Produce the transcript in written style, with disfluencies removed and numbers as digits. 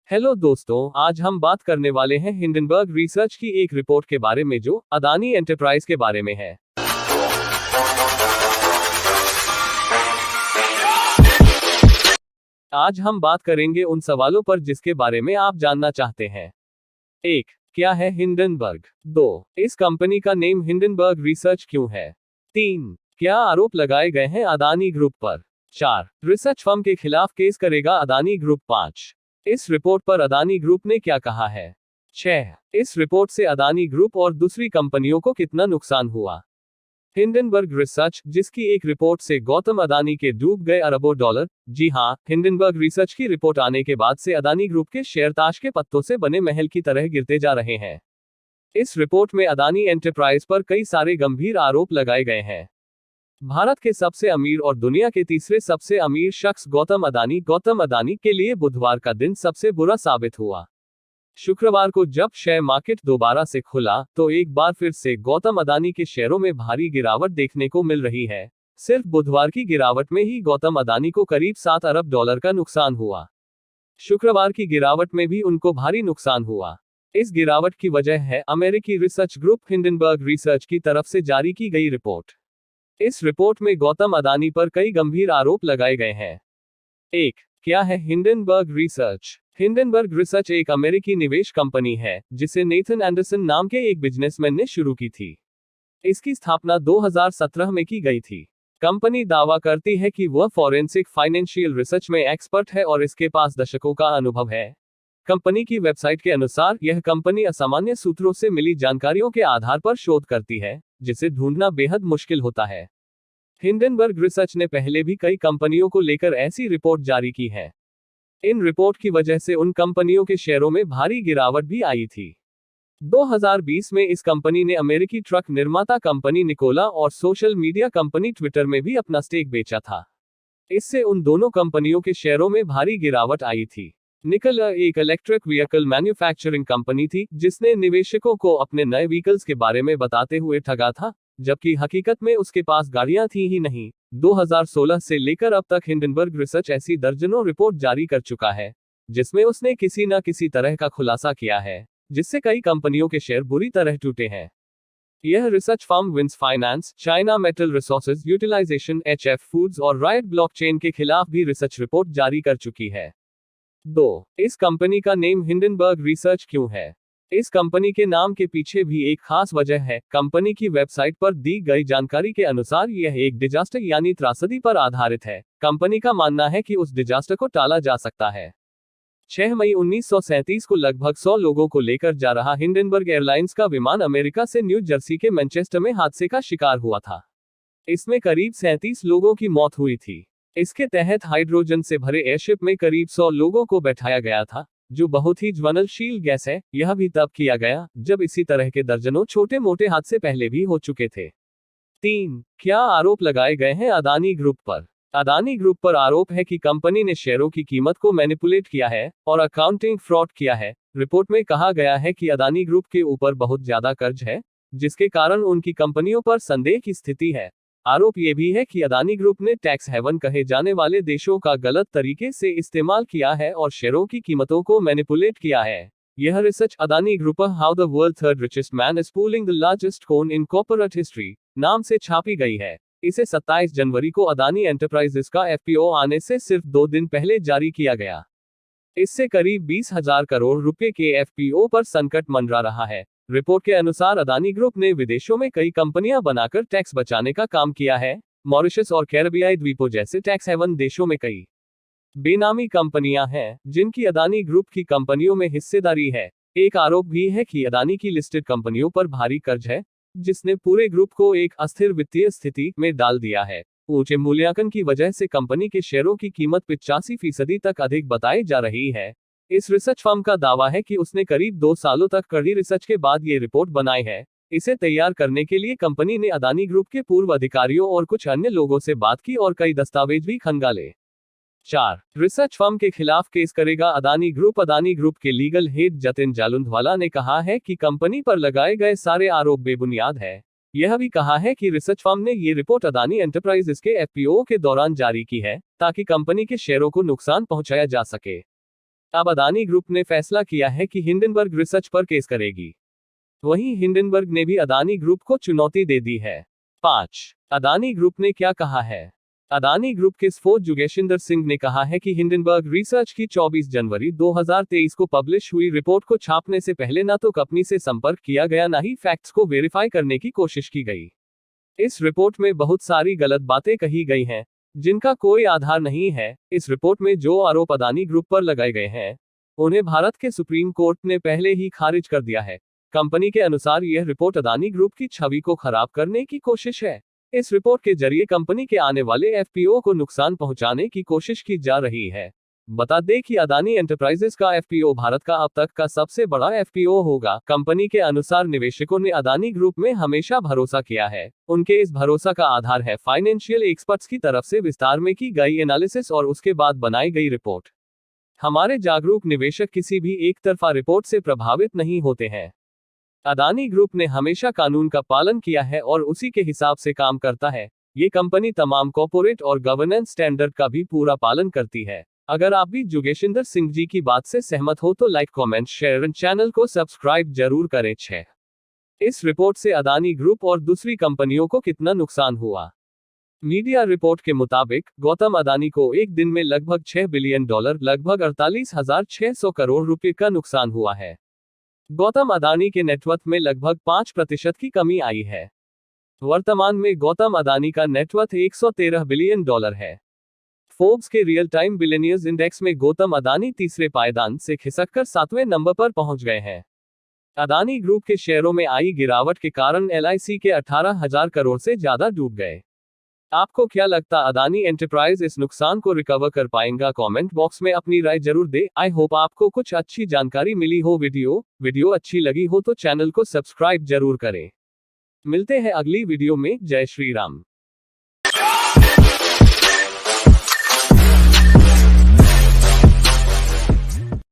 Hello दोस्तों, आज हम बात करने वाले हैं हिंडनबर्ग रिसर्च की एक रिपोर्ट के बारे में जो अदानी एंटरप्राइज के बारे में है। आज हम बात करेंगे उन सवालों पर जिसके बारे में आप जानना चाहते हैं। 1. क्या है हिंडनबर्ग? 2. इस कंपनी का नेम हिंडनबर्ग रिसर्च क्यों है? 3. क्या आरोप लगाए गए हैं अदानी ग्रुप पर? 4. रिसर्च फर्म के खिलाफ केस करेगा अदानी ग्रुप? 5. इस रिपोर्ट पर अदानी ग्रुप ने क्या कहा है? 6. इस रिपोर्ट से अदानी ग्रुप और दूसरी कंपनियों को कितना नुकसान हुआ? हिंडनबर्ग रिसर्च, जिसकी एक रिपोर्ट से गौतम अदानी के डूब गए अरबों डॉलर। जी हां, हिंडनबर्ग रिसर्च की रिपोर्ट आने के बाद से अदानी ग्रुप के शेयर ताश के पत्तों से बने महल की तरह गिरते जा रहे हैं। इस रिपोर्ट में अदानी एंटरप्राइज पर कई सारे गंभीर आरोप लगाए गए हैं। भारत के सबसे अमीर और दुनिया के तीसरे सबसे अमीर शख्स गौतम अदानी के लिए बुधवार का दिन सबसे बुरा साबित हुआ। शुक्रवार को जब शेयर मार्केट दोबारा से खुला तो एक बार फिर से गौतम अदानी के शेयरों में भारी गिरावट देखने को मिल रही है। सिर्फ बुधवार की गिरावट में ही गौतम अदानी को करीब 7 अरब डॉलर का नुकसान हुआ। शुक्रवार की गिरावट में भी उनको भारी नुकसान हुआ। इस गिरावट की वजह है अमेरिकी रिसर्च ग्रुप हिंडनबर्ग रिसर्च की तरफ से जारी की गई रिपोर्ट। इस रिपोर्ट में गौतम अदानी पर कई गंभीर आरोप लगाए गए हैं। 1. क्या है हिंडनबर्ग रिसर्च? हिंडनबर्ग रिसर्च एक अमेरिकी निवेश कंपनी है जिसे नेथन एंडरसन नाम के एक बिजनेसमैन ने शुरू की थी। इसकी स्थापना 2017 में की गई थी। कंपनी दावा करती है कि वह फॉरेंसिक फाइनेंशियल रिसर्च में एक्सपर्ट है और इसके पास दशकों का अनुभव है। कंपनी की वेबसाइट के अनुसार यह कंपनी असामान्य सूत्रों से मिली जानकारियों के आधार पर शोध करती है, जिसे ढूंढना बेहद मुश्किल होता है। हिंडनबर्ग रिसर्च ने पहले भी कई कंपनियों को लेकर ऐसी रिपोर्ट जारी की है। इन रिपोर्ट की वजह से उन कंपनियों के शेयरों में भारी गिरावट भी आई थी। 2020 में इस कंपनी ने अमेरिकी ट्रक निर्माता कंपनी निकोला और सोशल मीडिया कंपनी ट्विटर में भी अपना स्टेक बेचा था। इससे उन दोनों कंपनियों के शेयरों में भारी गिरावट आई थी। निकोला एक इलेक्ट्रिक व्हीकल मैन्युफैक्चरिंग कंपनी थी जिसने निवेशकों को अपने नए व्हीकल्स के बारे में बताते हुए ठगा था, जबकि हकीकत में उसके पास गाड़ियां थी ही नहीं। 2016 से लेकर अब तक हिंडनबर्ग रिसर्च ऐसी दर्जनों रिपोर्ट जारी कर चुका है जिसमें उसने किसी न किसी तरह का खुलासा किया है, जिससे कई कंपनियों के शेयर बुरी तरह टूटे हैं। यह research firm Wins Finance, China Metal Resources Utilization, HF Foods और राइट ब्लॉकचेन के खिलाफ भी रिसर्च रिपोर्ट जारी कर चुकी है। 2. इस कंपनी का नेम हिंडनबर्ग रिसर्च क्यों है? इस कंपनी के नाम के पीछे भी एक खास वजह है। कंपनी की वेबसाइट पर दी गई जानकारी के अनुसार यह एक डिजास्टर यानी त्रासदी पर आधारित है। कंपनी का मानना है कि उस डिजास्टर को टाला जा सकता है। 6 मई 1937 को लगभग 100 लोगों को लेकर जा रहा हिंडनबर्ग एयरलाइंस का विमान अमेरिका से न्यू जर्सी के मैनचेस्टर में हादसे का शिकार हुआ था। इसमें करीब 37 लोगों की मौत हुई थी। इसके तहत हाइड्रोजन से भरे एयरशिप में करीब 100 लोगों को बैठाया गया था, जो बहुत ही ज्वलनशील गैस है। यह भी तब किया गया जब इसी तरह के दर्जनों छोटे मोटे हादसे पहले भी हो चुके थे। 3. क्या आरोप लगाए गए हैं अदानी ग्रुप पर? अदानी ग्रुप पर आरोप है कि कंपनी ने शेयरों की कीमत को मैनिपुलेट किया है और अकाउंटिंग फ्रॉड किया है। रिपोर्ट में कहा गया है कि अदानी ग्रुप के ऊपर बहुत ज्यादा कर्ज है, जिसके कारण उनकी कंपनियों पर संदेह की स्थिति है। आरोप यह भी है कि अदानी ग्रुप ने टैक्स हेवन कहे जाने वाले देशों का गलत तरीके से इस्तेमाल किया है और शेयरों की कीमतों को मैनिपुलेट किया है। यह research Adani group how the world third richest man is pooling the largest coin in corporate history नाम से छापी गई है। इसे 27 जनवरी को अदानी एंटरप्राइजेस का FPO आने से सिर्फ 2 दिन पहले जारी किया गया। इससे करीब 20,000 करोड़ रुपए के FPO पर संकट मंडरा रहा है। रिपोर्ट के अनुसार अदानी ग्रुप ने विदेशों में कई कंपनियां बनाकर टैक्स बचाने का काम किया है। मॉरिशस और कैरिबियाई द्वीपों जैसे टैक्स हेवन देशों में कई बेनामी कंपनियां हैं जिनकी अदानी ग्रुप की कंपनियों में हिस्सेदारी है। एक आरोप भी है कि अदानी की लिस्टेड कंपनियों पर भारी कर्ज है, जिसने पूरे ग्रुप को एक अस्थिर वित्तीय स्थिति में डाल दिया है। ऊंचे मूल्यांकन की वजह से कंपनी के शेयरों की कीमत 85% तक अधिक बताई जा रही है। इस रिसर्च फर्म का दावा है कि उसने करीब 2 सालों तक कड़ी रिसर्च के बाद ये रिपोर्ट बनाई है। इसे तैयार करने के लिए कंपनी ने अदानी ग्रुप के पूर्व अधिकारियों और कुछ अन्य लोगों से बात की और कई दस्तावेज भी खंगाले। 4. रिसर्च फर्म के खिलाफ केस करेगा अदानी ग्रुप। अदानी ग्रुप के लीगल हेड जतिन जालुंधवाला ने कहा है कि कंपनी पर लगाए गए सारे आरोप बेबुनियाद है। यह भी कहा है कि रिसर्च फर्म ने ये रिपोर्ट अदानी एंटरप्राइजेस के FPO के दौरान जारी की है ताकि कंपनी के शेयरों को नुकसान पहुंचाया जा सके। अब अदानी ग्रुप ने फैसला किया है कि हिंडनबर्ग रिसर्च पर केस करेगी। वहीं हिंडनबर्ग ने भी अदानी ग्रुप को चुनौती दे दी है। 5. अदानी ग्रुप ने क्या कहा है? अदानी ग्रुप के सीईओ जुगेशिंदर सिंह ने कहा है कि हिंडनबर्ग रिसर्च की 24 जनवरी 2023 को पब्लिश हुई रिपोर्ट को छापने से पहले न तो कंपनी से संपर्क किया गया न ही फैक्ट्स को वेरीफाई करने की कोशिश की गई। इस रिपोर्ट में बहुत सारी गलत बातें कही गई हैं, जिनका कोई आधार नहीं है। इस रिपोर्ट में जो आरोप अदानी ग्रुप पर लगाए गए हैं, उन्हें भारत के सुप्रीम कोर्ट ने पहले ही खारिज कर दिया है। कंपनी के अनुसार यह रिपोर्ट अदानी ग्रुप की छवि को खराब करने की कोशिश है। इस रिपोर्ट के जरिए कंपनी के आने वाले एफपीओ को नुकसान पहुंचाने की कोशिश की जा रही है। बता दें कि अदानी एंटरप्राइजेस का एफपीओ भारत का अब तक का सबसे बड़ा एफपीओ होगा। कंपनी के अनुसार निवेशकों ने अदानी ग्रुप में हमेशा भरोसा किया है। उनके इस भरोसा का आधार है फाइनेंशियल एक्सपर्ट्स की तरफ से विस्तार में की गई एनालिसिस और उसके बाद बनाई गई रिपोर्ट। हमारे जागरूक निवेशक किसी भी एक तरफा रिपोर्ट से प्रभावित नहीं होते हैं। अदानी ग्रुप ने हमेशा कानून का पालन किया है और उसी के हिसाब से काम करता है। ये कंपनी तमाम कॉर्पोरेट और गवर्नेंस स्टैंडर्ड का भी पूरा पालन करती है। अगर आप भी जुगेशिंदर सिंह जी की बात से सहमत हो तो like, comment, share and channel को सब्सक्राइब जरूर करें। 6. इस रिपोर्ट से अदानी ग्रुप और दूसरी कंपनियों को कितना नुकसान हुआ? मीडिया रिपोर्ट के मुताबिक गौतम अदानी को एक दिन में लगभग $6 बिलियन, लगभग 48,600 करोड़ रुपए का नुकसान हुआ है। गौतम अदानी के नेटवर्थ में लगभग 5% की कमी आई है। वर्तमान में गौतम अदानी का नेटवर्थ $113 बिलियन है। फोर्ब्स के रियल टाइम बिलियनियर्स इंडेक्स में गौतम अदानी तीसरे पायदान से खिसककर 7वें नंबर पर पहुंच गए हैं। अदानी ग्रुप के शेयरों में आई गिरावट के कारण LIC के 18,000 करोड़ से ज्यादा डूब गए। आपको क्या लगता, अदानी एंटरप्राइज इस नुकसान को रिकवर कर पाएगा? कमेंट बॉक्स में अपनी राय जरूर दे। आई होप आपको कुछ अच्छी जानकारी मिली हो। वीडियो अच्छी लगी हो तो चैनल को सब्सक्राइब जरूर करें। मिलते हैं अगली वीडियो में। जय श्री राम।